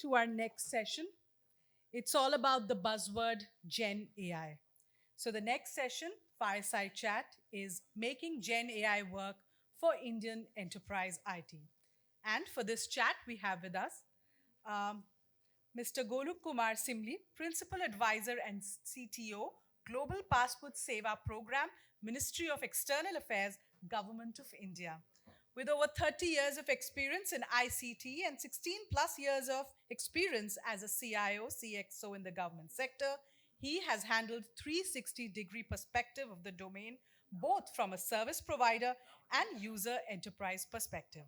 to our next session. It's all about the buzzword Gen AI. So, the next session, Fireside Chat, is Making Gen AI Work for Indian Enterprise IT. And for this chat, we have with us um, Mr. Goluk Kumar Simli, Principal Advisor and CTO, Global Passport Seva Program, Ministry of External Affairs, Government of India. With over 30 years of experience in ICT and 16 plus years of experience as a CIO, CXO in the government sector, he has handled 360-degree perspective of the domain, both from a service provider and user enterprise perspective.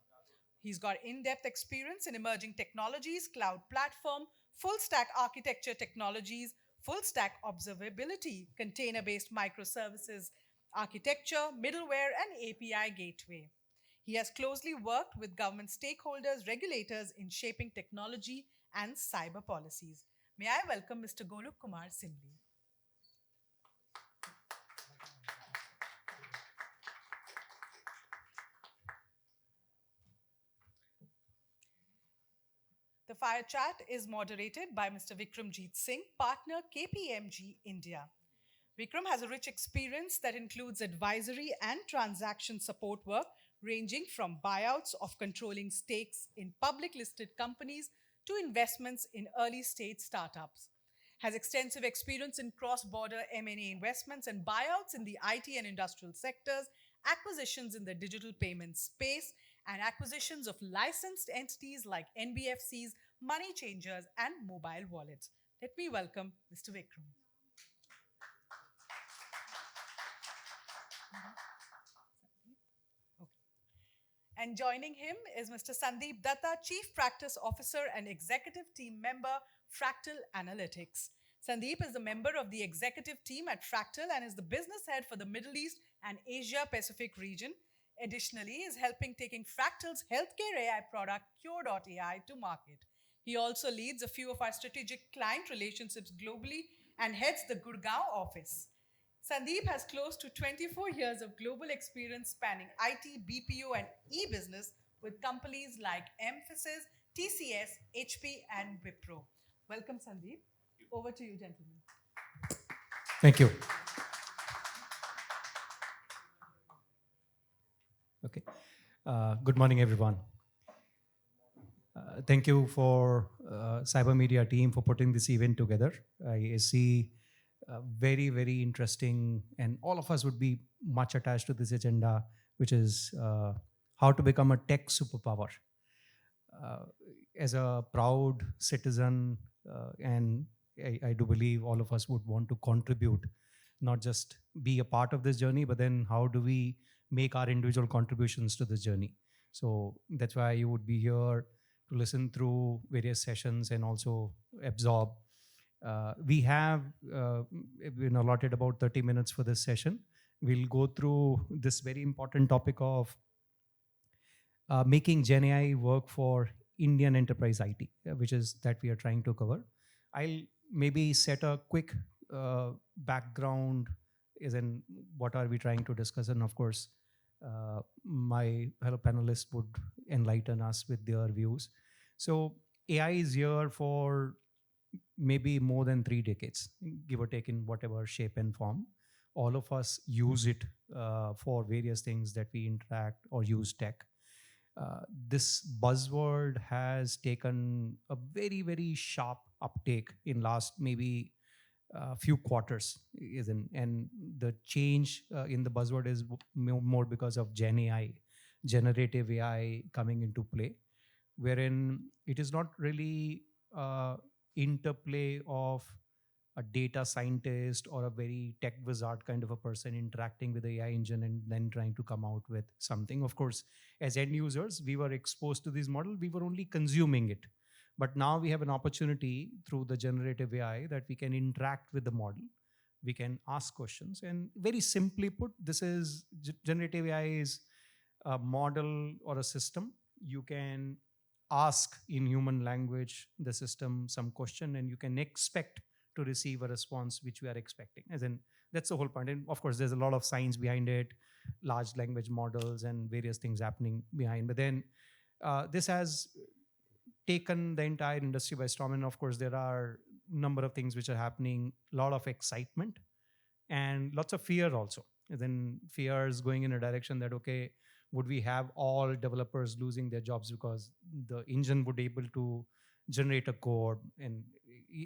He's got in depth experience in emerging technologies, cloud platform, full stack architecture technologies, full stack observability, container based microservices architecture, middleware, and API gateway. He has closely worked with government stakeholders, regulators in shaping technology and cyber policies. May I welcome Mr. Goluk Kumar Simli. The Fire Chat is moderated by Mr. Vikramjeet Singh, partner KPMG India. Vikram has a rich experience that includes advisory and transaction support work ranging from buyouts of controlling stakes in public listed companies to investments in early stage startups. Has extensive experience in cross-border M&A investments and buyouts in the IT and industrial sectors, acquisitions in the digital payment space, and acquisitions of licensed entities like NBFCs, money changers, and mobile wallets. Let me welcome Mr. Vikram. And joining him is Mr. Sandeep Datta, Chief Practice Officer and Executive Team Member, Fractal Analytics. Sandeep is a member of the executive team at Fractal and is the business head for the Middle East and Asia Pacific region. Additionally, he is helping taking Fractal's healthcare AI product Cure.ai to market. He also leads a few of our strategic client relationships globally and heads the Gurgaon office. Sandeep has close to 24 years of global experience spanning IT, BPO, and e-business with companies like Mphasis, TCS, HP, and Wipro. Welcome, Sandeep. Over to you, gentlemen. Thank you. Okay. Good morning, everyone. Thank you for Cyber Media team for putting this event together. I see very, very interesting, and all of us would be much attached to this agenda, which is how to become a tech superpower. Uh, as a proud citizen, and I do believe all of us would want to contribute, not just be a part of this journey, but then how do we make our individual contributions to this journey? So that's why you would be here to listen through various sessions and also absorb. We have been allotted about 30 minutes for this session. We'll go through this very important topic of making Gen AI work for Indian enterprise IT, which is that we are trying to cover. I'll maybe set a quick background, as in what are we trying to discuss, and of course, my fellow panelists would enlighten us with their views. So AI is here for maybe more than 3 decades, give or take in whatever shape and form. All of us use it for various things that we interact or use tech. This buzzword has taken a very, very sharp uptake in last maybe few quarters, isn't? And the change in the buzzword is more because of Gen AI, generative AI coming into play, wherein it is not really interplay of a data scientist or a very tech wizard kind of a person interacting with the AI engine and then trying to come out with something. Of course, as end users, we were exposed to this model, we were only consuming it. But now we have an opportunity through the generative AI that we can interact with the model. We can ask questions. And very simply put, this is generative AI is a model or a system. You can ask in human language the system some question and you can expect to receive a response which we are expecting. As in, that's the whole point. And of course, there's a lot of science behind it, large language models and various things happening behind. But then this has taken the entire industry by storm. And of course, there are number of things which are happening, a lot of excitement and lots of fear also. And then fear is going in a direction that, okay, would we have all developers losing their jobs because the engine would able to generate a code? And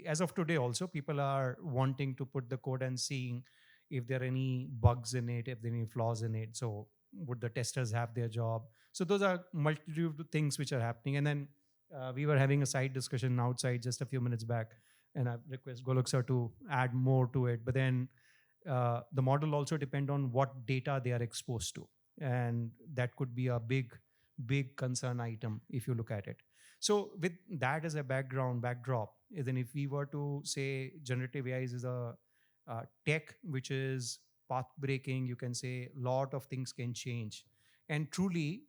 as of today also, people are wanting to put the code and seeing if there are any bugs in it, if there are any flaws in it. So would the testers have their job? So those are multitude of things which are happening. And then we were having a side discussion outside just a few minutes back, and I request Golok sir to add more to it. But then the model also depend on what data they are exposed to, and that could be a big concern item if you look at it. So with that as a backdrop, then if we were to say generative AI is a tech which is path breaking, you can say a lot of things can change, and truly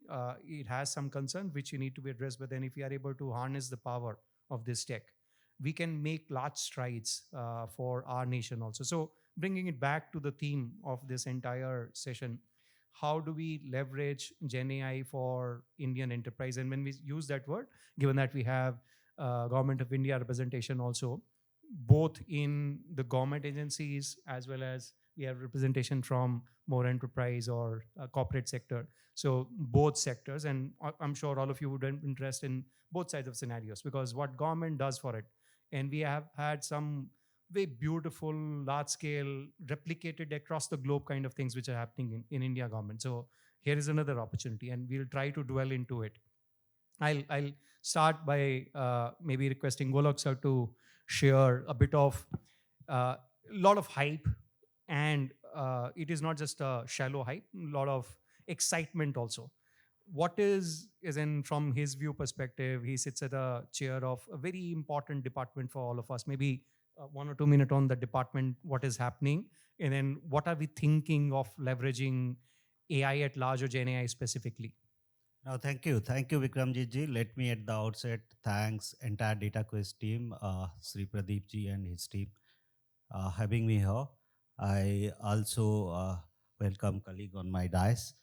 it has some concern which you need to be addressed. But then if we are able to harness the power of this tech, we can make large strides for our nation also. So bringing it back to the theme of this entire session, how do we leverage Gen AI for Indian enterprise? And when we use that word, given that we have Government of India representation also, both in the government agencies as well as we have representation from more enterprise or corporate sector. So both sectors, and I'm sure all of you would have interest in both sides of scenarios, because what government does for it, and we have had some very beautiful, large scale, replicated across the globe kind of things which are happening in India government. So here is another opportunity, and we'll try to dwell into it. I'll start by maybe requesting Golok sir to share a bit of lot of hype, and it is not just a shallow hype, a lot of excitement also. What is in from his view perspective, he sits at a chair of a very important department for all of us. Maybe 1 or 2 minutes on the department, what is happening, and then what are we thinking of leveraging AI at large or Gen AI specifically? No, thank you. Thank you, Vikramjit ji. Let me at the outset thanks entire DataQuest team, Sri Pradeep ji and his team, having me here. I also welcome colleague on my dais.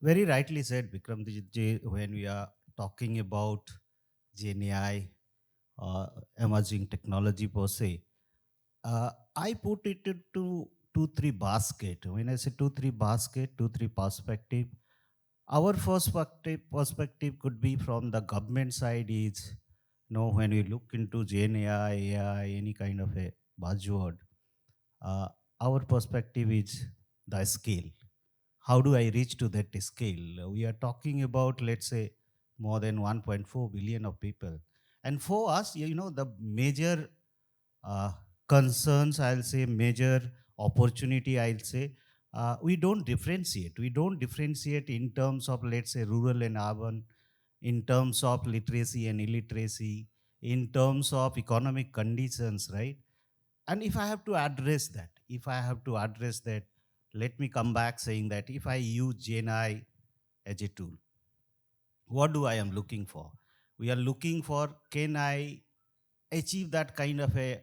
Very rightly said, Vikramjit ji, when we are talking about Gen AI, emerging technology per se, I put it into 2-3 basket. When I say 2-3 basket, 2-3 perspective, our first perspective could be from the government side is, when we look into Gen AI, any kind of a buzzword, our perspective is the scale. How do I reach to that scale? We are talking about, let's say, more than 1.4 billion of people. And for us, the major concerns, I'll say, major opportunity, I'll say, we don't differentiate. We don't differentiate in terms of, let's say, rural and urban, in terms of literacy and illiteracy, in terms of economic conditions, right? And if I have to address that, let me come back saying that if I use Gen AI as a tool, what do I am looking for? We are looking for, can I achieve that kind of a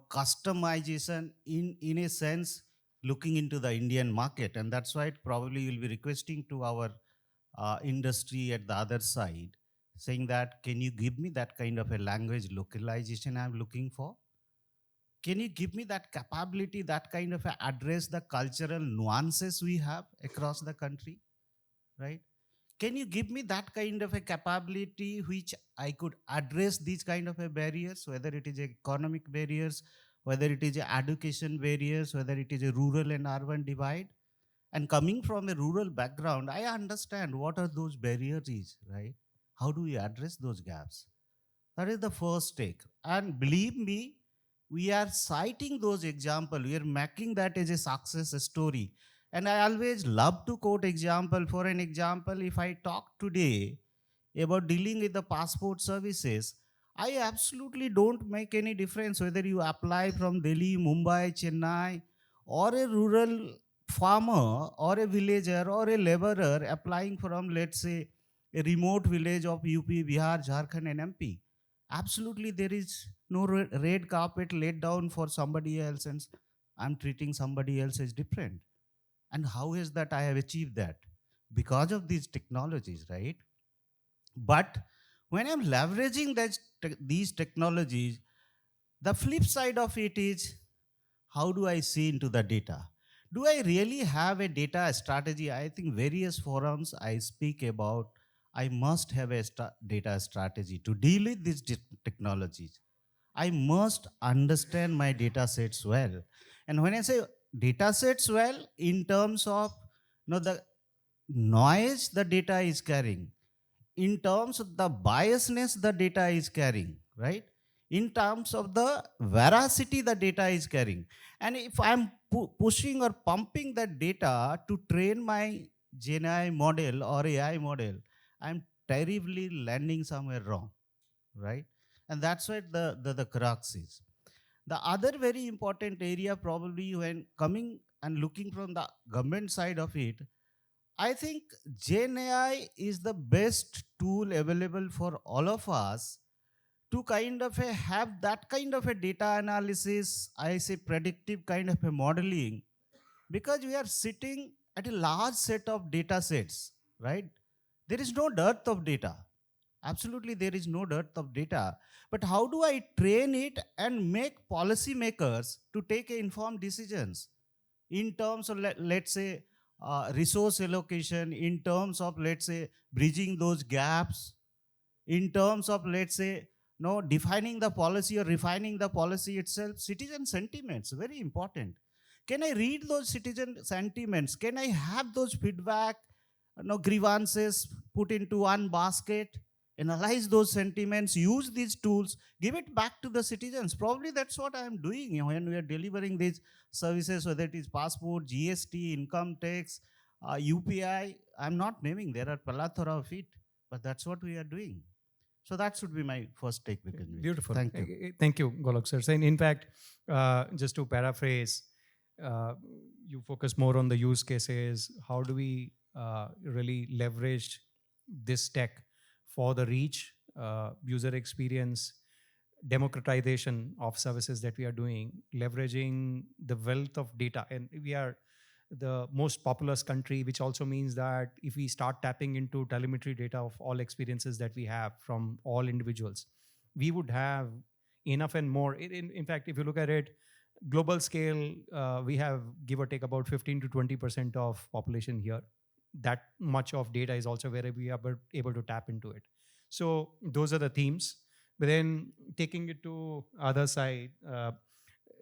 customization in a sense, looking into the Indian market. And that's why probably you'll be requesting to our industry at the other side, saying that, can you give me that kind of a language localization I'm looking for? Can you give me that capability, that kind of a address the cultural nuances we have across the country, right? Can you give me that kind of a capability which I could address these kind of a barriers, whether it is economic barriers, whether it is education barriers, whether it is a rural and urban divide? And coming from a rural background, I understand what are those barriers is, right? How do we address those gaps? That is the first take. And believe me, we are citing those examples. We are making that as a success story. And I always love to quote example. For an example, if I talk today about dealing with the passport services, I absolutely don't make any difference whether you apply from Delhi, Mumbai, Chennai, or a rural farmer or a villager or a laborer applying from, let's say, a remote village of UP, Bihar, Jharkhand and MP. Absolutely, there is no red carpet laid down for somebody else and I'm treating somebody else as different. And how is that I have achieved that? Because of these technologies, right? But When I'm leveraging these technologies, the flip side of it is, how do I see into the data? Do I really have a data strategy? I think various forums I speak about, I must have a data strategy to deal with these technologies. I must understand my data sets well. And when I say data sets well, in terms of the noise the data is carrying, in terms of the biasness the data is carrying, right? In terms of the veracity the data is carrying. And if I'm pushing or pumping that data to train my GenAI model or AI model, I'm terribly landing somewhere wrong, right? And that's what the crux is. The other very important area, probably when coming and looking from the government side of it, I think GenAI is the best tool available for all of us to kind of have that kind of a data analysis, I say predictive kind of a modeling, because we are sitting at a large set of data sets, right? There is no dearth of data. Absolutely, there is no dearth of data. But how do I train it and make policymakers to take informed decisions in terms of, let's say, resource allocation, in terms of, let's say, bridging those gaps, in terms of, let's say, no, defining the policy or refining the policy itself? Citizen sentiments, very important. Can I read those citizen sentiments? Can I have those feedback, grievances put into one basket, analyze those sentiments, use these tools, give it back to the citizens? Probably that's what I am doing when we are delivering these services, whether it is passport, GST, income tax, UPI. I'm not naming, there are plethora of it, but that's what we are doing. So that should be my first take, Vikanjit. Beautiful. Thank you. Thank you, Golok sir. So in fact, just to paraphrase, you focus more on the use cases. How do we really leverage this tech for the reach, user experience, democratization of services that we are doing, leveraging the wealth of data? And we are the most populous country, which also means that if we start tapping into telemetry data of all experiences that we have from all individuals, we would have enough and more. In fact, if you look at it, global scale, we have give or take about 15 to 20% of population here. That much of data is also where we are able to tap into it. So those are the themes. But then taking it to other side,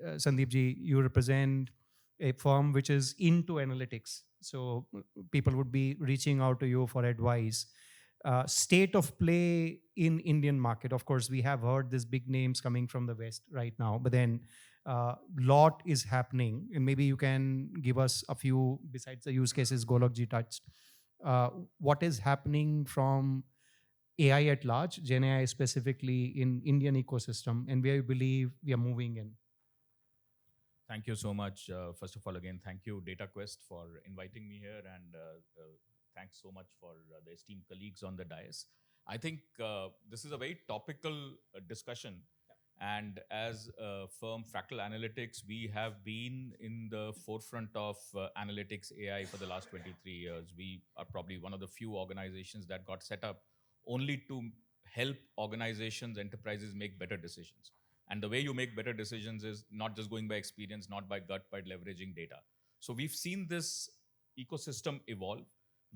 Sandeep ji, you represent a firm which is into analytics. So people would be reaching out to you for advice. State of play in Indian market. Of course, we have heard these big names coming from the West right now, but then lot is happening. And maybe you can give us a few, besides the use cases Golokji touched. What is happening from AI at large, Gen AI specifically in Indian ecosystem, and where you believe we are moving in? Thank you so much. First of all, again, thank you, DataQuest, for inviting me here, and thanks so much for the esteemed colleagues on the dais. I think this is a very topical discussion. And as a firm, Fractal Analytics, we have been in the forefront of analytics AI for the last 23 years. We are probably one of the few organizations that got set up only to help organizations, enterprises make better decisions. And the way you make better decisions is not just going by experience, not by gut, but leveraging data. So we've seen this ecosystem evolve.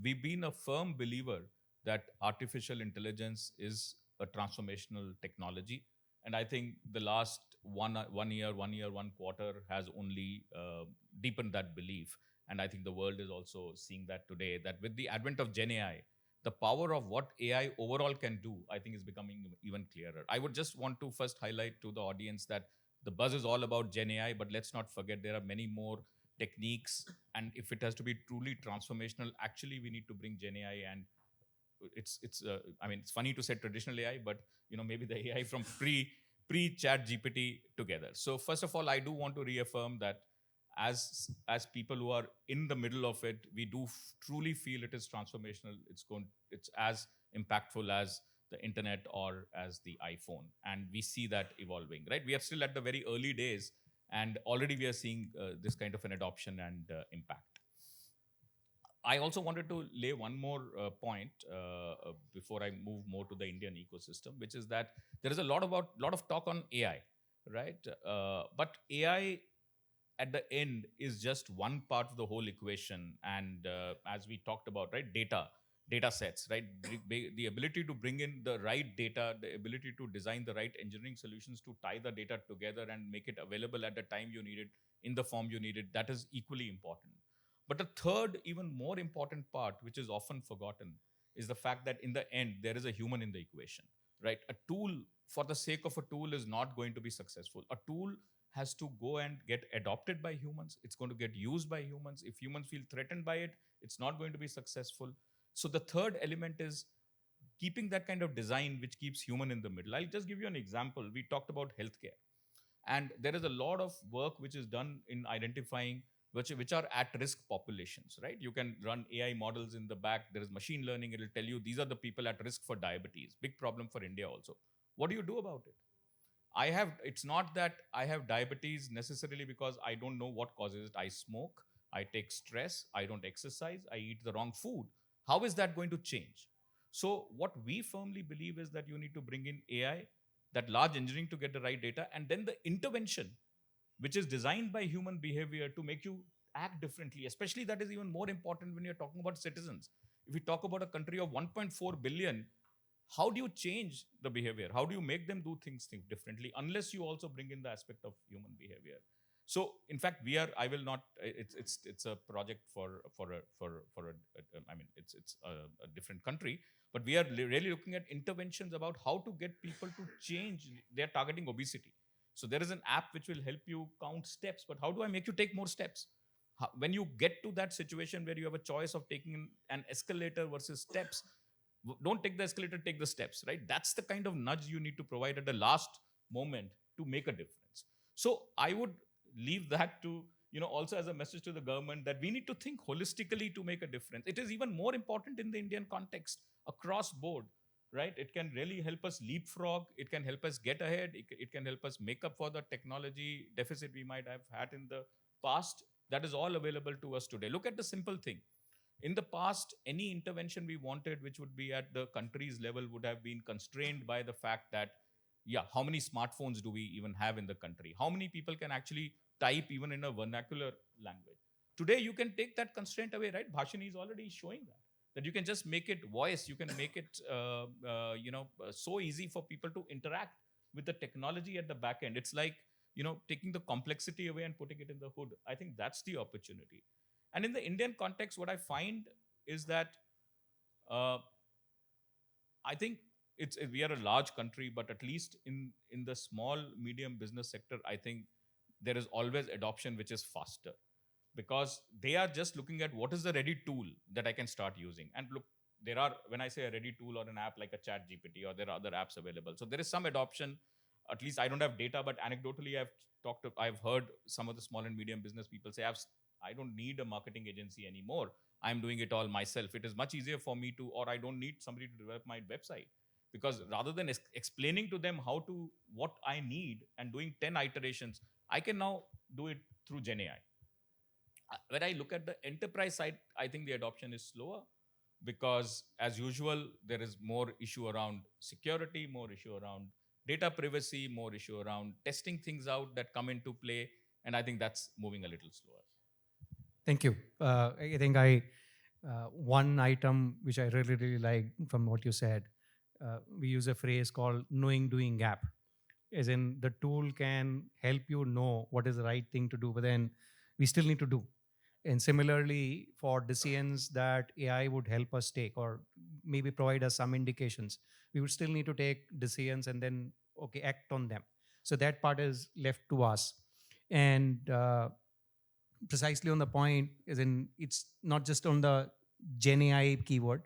We've been a firm believer that artificial intelligence is a transformational technology. And I think the last one quarter has only deepened that belief. And I think the world is also seeing that today, that with the advent of Gen AI, the power of what AI overall can do, I think, is becoming even clearer. I would just want to first highlight to the audience that the buzz is all about Gen AI, but let's not forget there are many more techniques. And if it has to be truly transformational, actually, we need to bring Gen AI. And it's funny to say traditional AI, but maybe the AI from pre-chat GPT together. So first of all, I do want to reaffirm that as people who are in the middle of it, we do truly feel it is transformational. It's as impactful as the internet or as the iPhone, and we see that evolving. Right, we are still at the very early days, and already we are seeing this kind of an adoption and impact. I also wanted to lay one more point before I move more to the Indian ecosystem, which is that there is a lot of talk on AI, right? But AI at the end is just one part of the whole equation. And as we talked about, right, data sets, right, the ability to bring in the right data, the ability to design the right engineering solutions to tie the data together and make it available at the time you need it, in the form you need it, that is equally important. But the third, even more important part, which is often forgotten, is the fact that in the end, there is a human in the equation, right? A tool for the sake of a tool is not going to be successful. A tool has to go and get adopted by humans. It's going to get used by humans. If humans feel threatened by it, it's not going to be successful. So the third element is keeping that kind of design which keeps human in the middle. I'll just give you an example. We talked about healthcare. And there is a lot of work which is done in identifying which are at risk populations, right? You can run AI models in the back. There is machine learning. It'll tell you these are the people at risk for diabetes. Big problem for India also. What do you do about it? It's not that I have diabetes necessarily because I don't know what causes it. I smoke, I take stress, I don't exercise, I eat the wrong food. How is that going to change? So what we firmly believe is that you need to bring in AI, that large engineering to get the right data, and then the intervention, which is designed by human behavior to make you act differently. Especially that is even more important when you're talking about citizens. If we talk about a country of 1.4 billion, how do you change the behavior? How do you make them do things differently unless you also bring in the aspect of human behavior? So, in fact, I will not. It's a project it's a different country, but we are really looking at interventions about how to get people to change. They're targeting obesity. So there is an app which will help you count steps, but how do I make you take more steps? When you get to that situation where you have a choice of taking an escalator versus steps, don't take the escalator, take the steps, right? That's the kind of nudge you need to provide at the last moment to make a difference. So I would leave that to, also as a message to the government that we need to think holistically to make a difference. It is even more important in the Indian context across board, right? It can really help us leapfrog. It can help us get ahead. It can help us make up for the technology deficit we might have had in the past. That is all available to us today. Look at the simple thing. In the past, any intervention we wanted, which would be at the country's level, would have been constrained by the fact that, how many smartphones do we even have in the country? How many people can actually type even in a vernacular language? Today, you can take that constraint away, right? Bhashini is already showing that you can just make it voice. You can make it, so easy for people to interact with the technology at the back end. It's like, taking the complexity away and putting it in the hood. I think that's the opportunity. And in the Indian context, what I find is that I think we are a large country, but at least in the small, medium business sector, I think there is always adoption which is faster, because they are just looking at what is the ready tool that I can start using. And look, when I say a ready tool or an app like a ChatGPT, or there are other apps available. So there is some adoption. At least I don't have data, but anecdotally I've heard some of the small and medium business people say, I don't need a marketing agency anymore. I'm doing it all myself. It is much easier for me or I don't need somebody to develop my website, because rather than explaining to them what I need and doing 10 iterations, I can now do it through GenAI. When I look at the enterprise side, I think the adoption is slower, because as usual, there is more issue around security, more issue around data privacy, more issue around testing things out that come into play. And I think that's moving a little slower. Thank you. I think one item which I really, really like from what you said, we use a phrase called knowing doing gap. As in, the tool can help you know what is the right thing to do, but then we still need to do. And similarly, for decisions that AI would help us take, or maybe provide us some indications, we would still need to take decisions and then, act on them. So that part is left to us. And precisely on the point, is in, it's not just on the Gen AI keyword.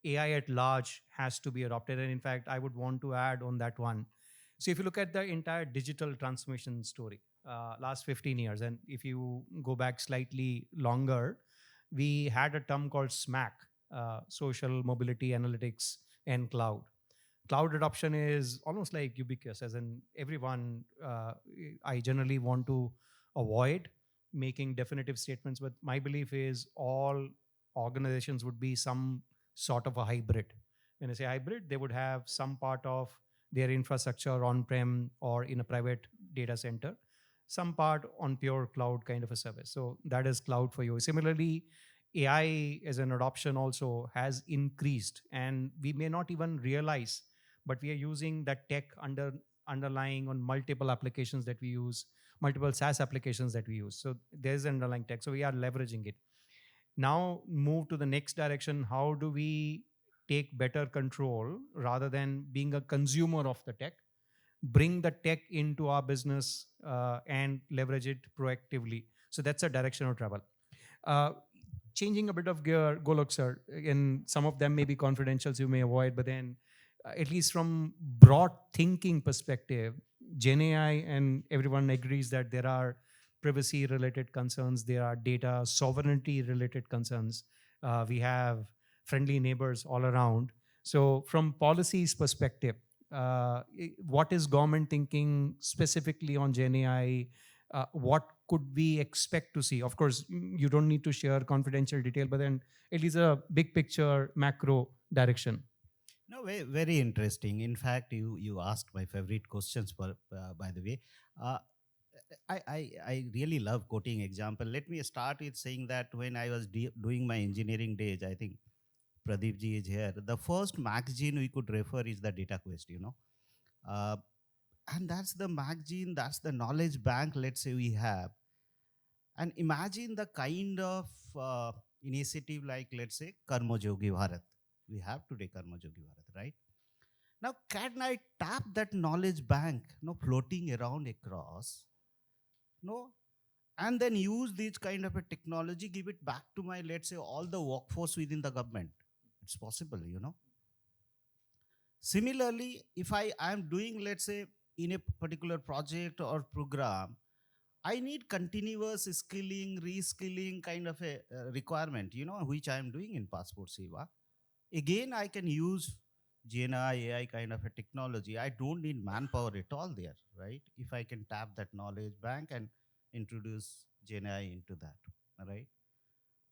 AI at large has to be adopted. And in fact, I would want to add on that one. So if you look at the entire digital transformation story, last 15 years, and if you go back slightly longer, we had a term called SMAC, Social Mobility Analytics and Cloud. Cloud adoption is almost like ubiquitous, as in everyone, I generally want to avoid making definitive statements, but my belief is all organizations would be some sort of a hybrid. When I say hybrid, they would have some part of their infrastructure on-prem or in a private data center, some part on pure cloud kind of a service. So that is cloud for you. Similarly, AI as an adoption also has increased, and we may not even realize, but we are using that tech underlying on multiple applications that we use, multiple SaaS applications that we use. So there's underlying tech. So we are leveraging it. Now move to the next direction. How do we take better control rather than being a consumer of the tech? Bring the tech into our business and leverage it proactively. So that's a direction of travel. Changing a bit of gear, Golok sir, and some of them may be confidential, so you may avoid, but then at least from broad thinking perspective, Gen AI, and everyone agrees that there are privacy related concerns, there are data sovereignty related concerns. We have friendly neighbors all around. So from policies perspective, what is government thinking specifically on Gen AI? What could we expect to see? Of course, you don't need to share confidential detail, but then at least a big picture, macro direction. No, very, very interesting. In fact, you asked my favorite questions, by the way. Uh, I really love quoting example. Let me start with saying that when I was doing my engineering days, I think Pradeep ji is here. The first magazine we could refer is the Data Quest, and that's the magazine, that's the knowledge bank, let's say we have. And imagine the kind of initiative like, let's say, Karmajogi Bharat. We have today Karmajogi Bharat, right? Now, can I tap that knowledge bank, floating around across, and then use this kind of a technology, give it back to my, let's say, all the workforce within the government? It's possible, Similarly, if I am doing, let's say, in a particular project or program, I need continuous skilling, reskilling kind of a requirement, which I am doing in Passport Seva. Again, I can use GenAI, AI kind of a technology. I don't need manpower at all there, right? If I can tap that knowledge bank and introduce GenAI into that, right?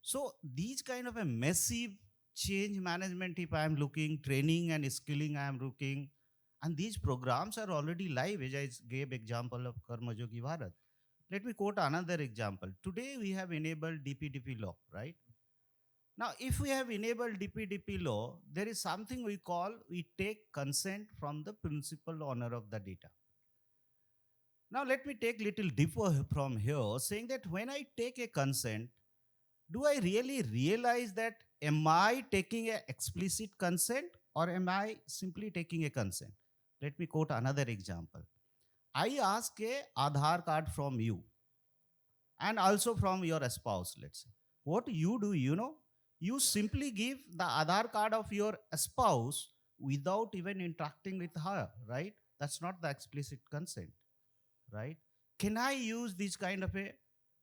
So these kind of a massive change management, if I am looking, training and skilling I am looking, and these programs are already live, as I gave example of Karmajogi Bharat. Let me quote another example. Today we have enabled DPDP law, right? Now, if we have enabled DPDP law, there is something we take consent from the principal owner of the data. Now, let me take little deeper from here, saying that when I take a consent, do I really realize that am I taking an explicit consent or am I simply taking a consent? Let me quote another example. I ask a Aadhaar card from you and also from your spouse, let's say. What you do, you simply give the Aadhaar card of your spouse without even interacting with her, right? That's not the explicit consent, right? Can I use this kind of a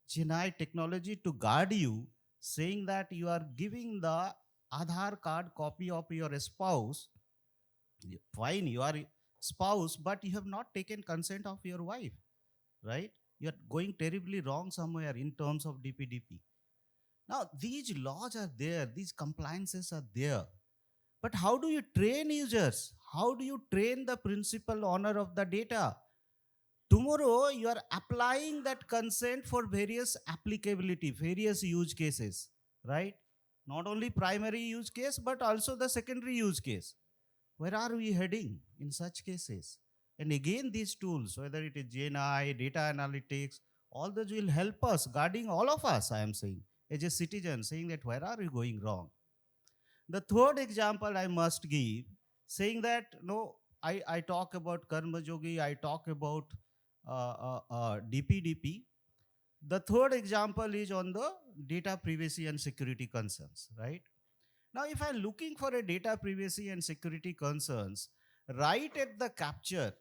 GenAI technology to guard you, saying that you are giving the Aadhaar card copy of your spouse? Fine, you are spouse, but you have not taken consent of your wife, right? You are going terribly wrong somewhere in terms of DPDP. Now, these laws are there, these compliances are there. But how do you train users? How do you train the principal owner of the data? Tomorrow, you are applying that consent for various applicability, various use cases, right? Not only primary use case, but also the secondary use case. Where are we heading in such cases? And again, these tools, whether it is GenAI, data analytics, all those will help us, guarding all of us, I am saying, as a citizen, saying that where are we going wrong? The third example I must give, saying that, I talk about Karmajogi, I talk about DPDP. The third example is on the data privacy and security concerns, right? Now, if I'm looking for a data privacy and security concerns, right at the capture,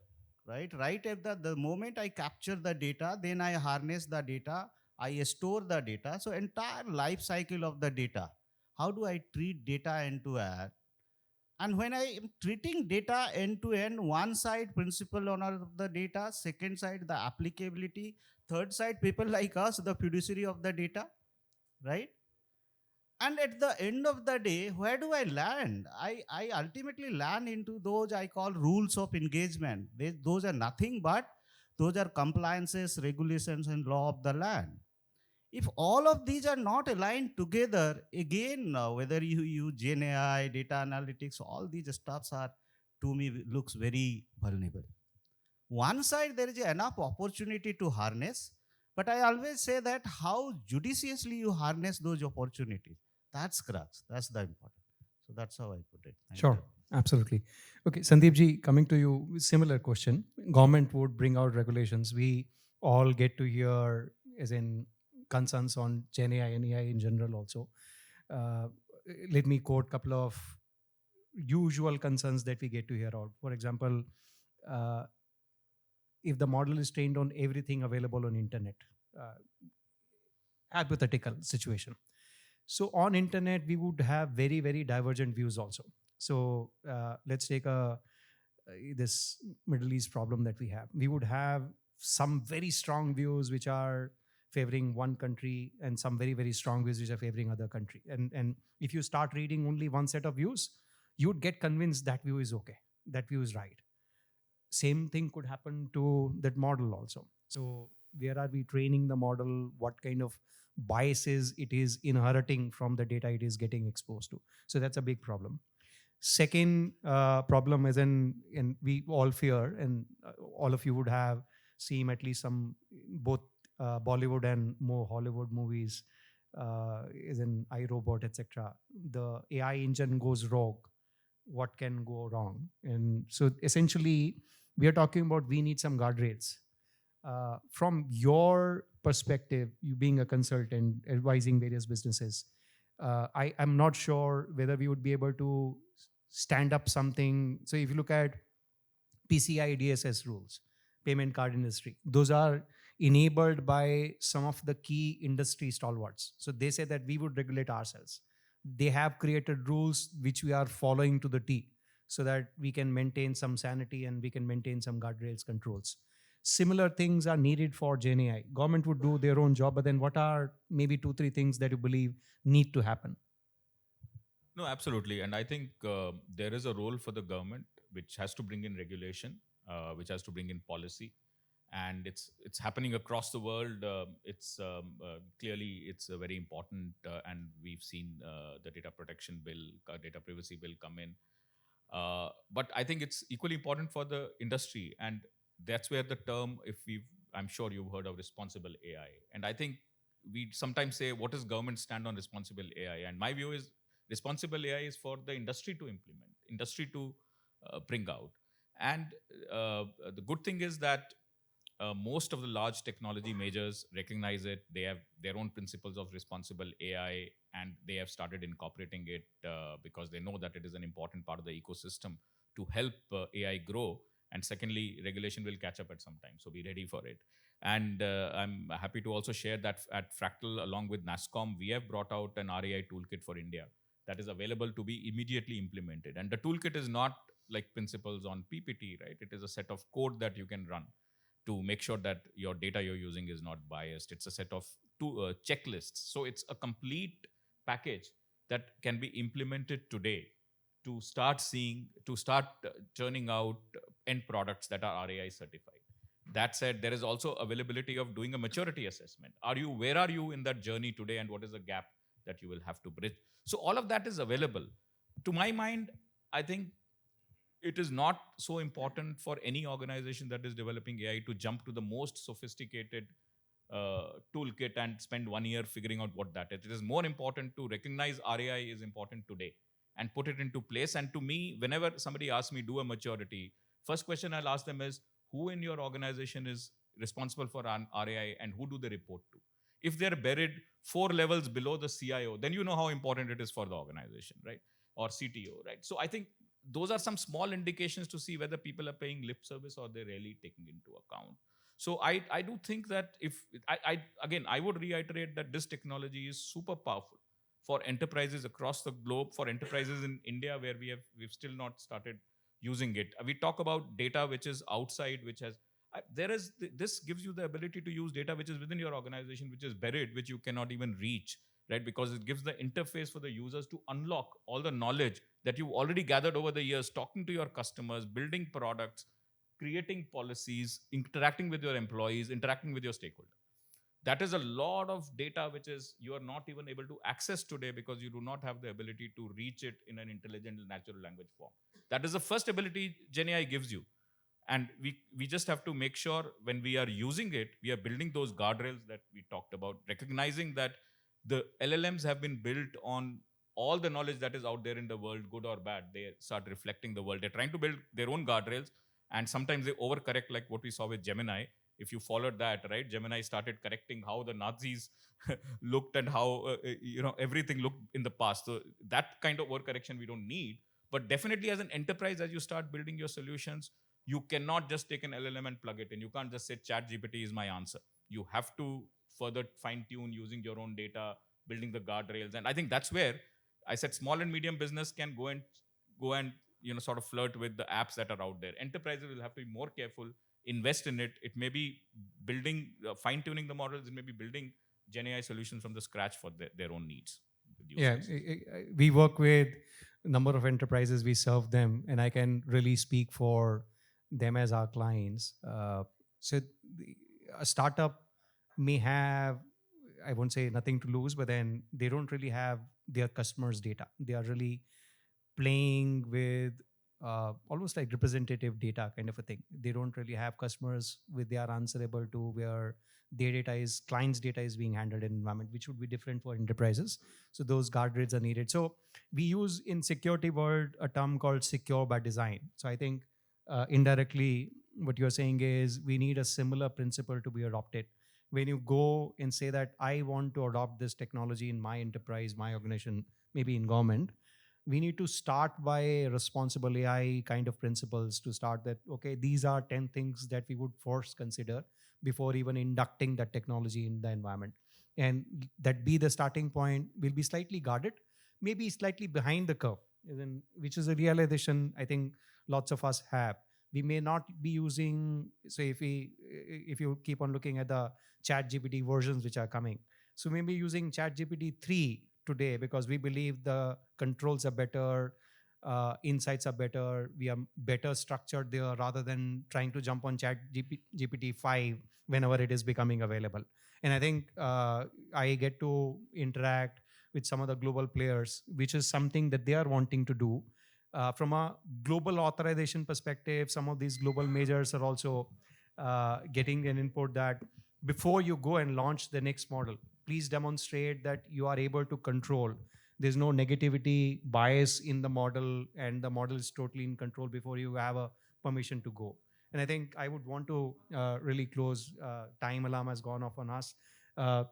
right at the moment I capture the data, then I harness the data, I store the data. So entire life cycle of the data. How do I treat data end to end? And when I am treating data end to end, one side principal owner of the data, second side the applicability, third side people like us, the fiduciary of the data, right? And at the end of the day, where do I land? I ultimately land into those I call rules of engagement. Those are nothing but those are compliances, regulations, and law of the land. If all of these are not aligned together, again, whether you use Gen AI, data analytics, all these stuffs are, to me, looks very vulnerable. One side, there is enough opportunity to harness, but I always say that how judiciously you harness those opportunities. That's crux. That's the important. So that's how I put it. Thank Sure, you. absolutely. Okay, Sandeep ji, coming to you, similar question. Government would bring out regulations. We all get to hear, as in concerns on Gen AI and AI in general also. Uh, Let me quote a couple of usual concerns that we get to hear out. For example, uh, if the model is trained on everything available on internet, uh, hypothetical situation. So on internet, we would have very, very divergent views also. So let's take this Middle East problem that we have. We would have some very strong views which are favoring one country and some very, very strong views which are favoring other country. And if you start reading only one set of views, you would get convinced that view is okay, that view is right. Same thing could happen to that model also. So where are we training the model? What kind of biases it is inheriting from the data it is getting exposed to? So that's a big problem. Second problem is in we all fear, and all of you would have seen at least some both Bollywood and more Hollywood movies, is in iRobot, etc. The AI engine goes rogue. What can go wrong? And so essentially, we are talking about we need some guardrails. From your perspective, you being a consultant advising various businesses, I am not sure whether we would be able to stand up something. So if you look at PCI DSS rules, payment card industry, those are enabled by some of the key industry stalwarts. So they say that we would regulate ourselves. They have created rules which we are following to the T, so that we can maintain some sanity and we can maintain some guardrails controls. Similar things are needed for Gen AI. Government would do their own job, but then what are maybe 2-3 things that you believe need to happen? No, absolutely. And I think there is a role for the government which has to bring in regulation, which has to bring in policy. And it's happening across the world. It's clearly it's a very important, and we've seen the data protection bill, data privacy bill come in. But I think it's equally important for the industry, and that's where the term, I'm sure you've heard of responsible AI. And I think we sometimes say, what is government stand on responsible AI? And my view is responsible AI is for the industry to implement, industry to bring out. And the good thing is that most of the large technology majors recognize it. They have their own principles of responsible AI, and they have started incorporating it because they know that it is an important part of the ecosystem to help AI grow. And secondly, regulation will catch up at some time, so be ready for it. And I'm happy to also share that at Fractal, along with NASSCOM, we have brought out an RAI toolkit for India that is available to be immediately implemented. And the toolkit is not like principles on PPT, right? It is a set of code that you can run to make sure that your data you're using is not biased. It's a set of checklists. So it's a complete package that can be implemented today to start churning out end products that are RAI certified. That said, there is also availability of doing a maturity assessment. Where are you in that journey today, and what is the gap that you will have to bridge? So all of that is available. To my mind, I think it is not so important for any organization that is developing AI to jump to the most sophisticated toolkit and spend 1 year figuring out what that is. It is more important to recognize RAI is important today and put it into place. And to me, whenever somebody asks me, do a maturity, first question I'll ask them is, who in your organization is responsible for RAI and who do they report to? If they're buried 4 levels below the CIO, then you know how important it is for the organization, right? Or CTO, right? So I think those are some small indications to see whether people are paying lip service or they're really taking into account. So I do think that I would reiterate that this technology is super powerful for enterprises across the globe, for enterprises in India where we've still not started using it. We talk about data which is outside, which has this gives you the ability to use data which is within your organization, which is buried, which you cannot even reach. right? Because it gives the interface for the users to unlock all the knowledge that you've already gathered over the years, talking to your customers, building products, creating policies, interacting with your employees, interacting with your stakeholders. That is a lot of data which is you are not even able to access today because you do not have the ability to reach it in an intelligent natural language form. That is the first ability GenAI gives you. And we just have to make sure when we are using it, we are building those guardrails that we talked about, recognizing that the LLMs have been built on all the knowledge that is out there in the world, good or bad. They start reflecting the world. They're trying to build their own guardrails, and sometimes they overcorrect, like what we saw with Gemini. If you followed that, right, Gemini started correcting how the Nazis looked and how everything looked in the past. So that kind of overcorrection we don't need. But definitely, as an enterprise, as you start building your solutions, you cannot just take an LLM and plug it in. You can't just say ChatGPT is my answer. You have to further fine tune using your own data, building the guardrails, and I think that's where I said small and medium business can go and sort of flirt with the apps that are out there. Enterprises will have to be more careful, invest in it. It may be building, fine tuning the models. It may be building GenAI solutions from the scratch for their own needs. Yeah, we work with a number of enterprises. We serve them, and I can really speak for them as our clients. A startup may have, I won't say nothing to lose, but then they don't really have their customers' data. They are really playing with almost like representative data kind of a thing. They don't really have customers with they are answerable to, where their data is, clients' data is being handled in environment, which would be different for enterprises. So those guardrails are needed. So we use in security world a term called secure by design. So I think indirectly what you're saying is we need a similar principle to be adopted. When you go and say that I want to adopt this technology in my enterprise, my organization, maybe in government, we need to start by responsible AI kind of principles to start that, okay, these are 10 things that we would first consider before even inducting that technology in the environment. And that be the starting point. Will be slightly guarded, maybe slightly behind the curve, which is a realization I think lots of us have. We may not be using, so if you keep on looking at the ChatGPT versions which are coming, so maybe using ChatGPT 3 today because we believe the controls are better, insights are better, we are better structured there rather than trying to jump on ChatGPT 5 whenever it is becoming available. And I think I get to interact with some of the global players, which is something that they are wanting to do. From a global authorization perspective, some of these global majors are also getting an input that before you go and launch the next model, please demonstrate that you are able to control. There's no negativity, bias in the model, and the model is totally in control before you have a permission to go. And I think I would want to really close. Time alarm has gone off on us.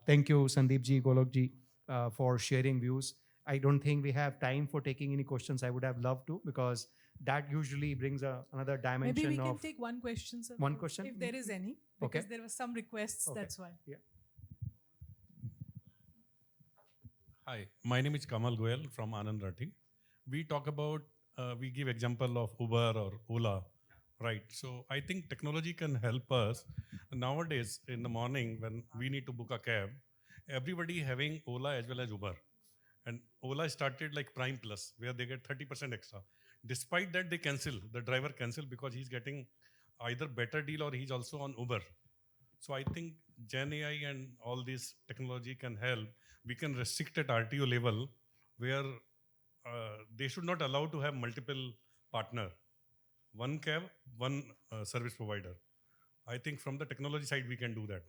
Thank you, Sandeep ji, Golok ji, for sharing views. I don't think we have time for taking any questions. I would have loved to, because that usually brings another dimension. Maybe we can take one question, sir. One question? If there is any. Because there were some requests, that's why. Yeah. Hi, my name is Kamal Goyal from Anand Rathi. We talk about, we give example of Uber or Ola, right? So I think technology can help us. Nowadays, in the morning when we need to book a cab, everybody having Ola as well as Uber. And Ola started like Prime Plus, where they get 30% extra. Despite that, they cancel, the driver cancel because he's getting either better deal or he's also on Uber. So I think Gen AI and all this technology can help. We can restrict at RTO level where they should not allow to have multiple partner. One cab, one service provider. I think from the technology side, we can do that.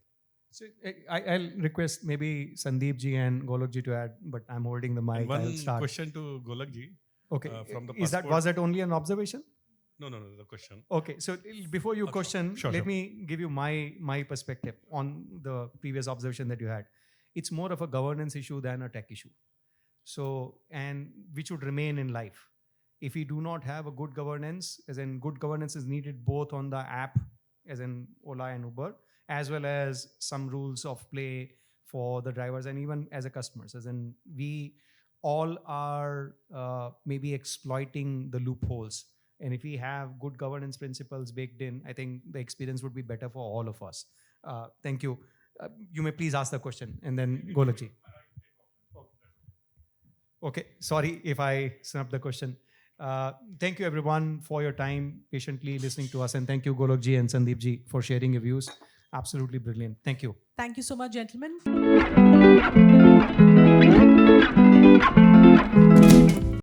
So I'll request maybe Sandeep ji and Golok ji to add, but I'm holding the mic. And one I'll start. question to Golok ji. Okay. From the Was that only an observation? No, the question. Okay, so before you question, sure. Let me give you my perspective on the previous observation that you had. It's more of a governance issue than a tech issue. So, and which would remain in life. If we do not have a good governance, as in good governance is needed both on the app, as in Ola and Uber, as well as some rules of play for the drivers and even as a customers, as in we all are maybe exploiting the loopholes. And if we have good governance principles baked in, I think the experience would be better for all of us. Thank you. You may please ask the question and then Golok ji. Okay, sorry if I snubbed the question. Thank you everyone for your time, patiently listening to us, and thank you Golok ji and Sandeep ji for sharing your views. Absolutely brilliant. Thank you. Thank you so much, gentlemen.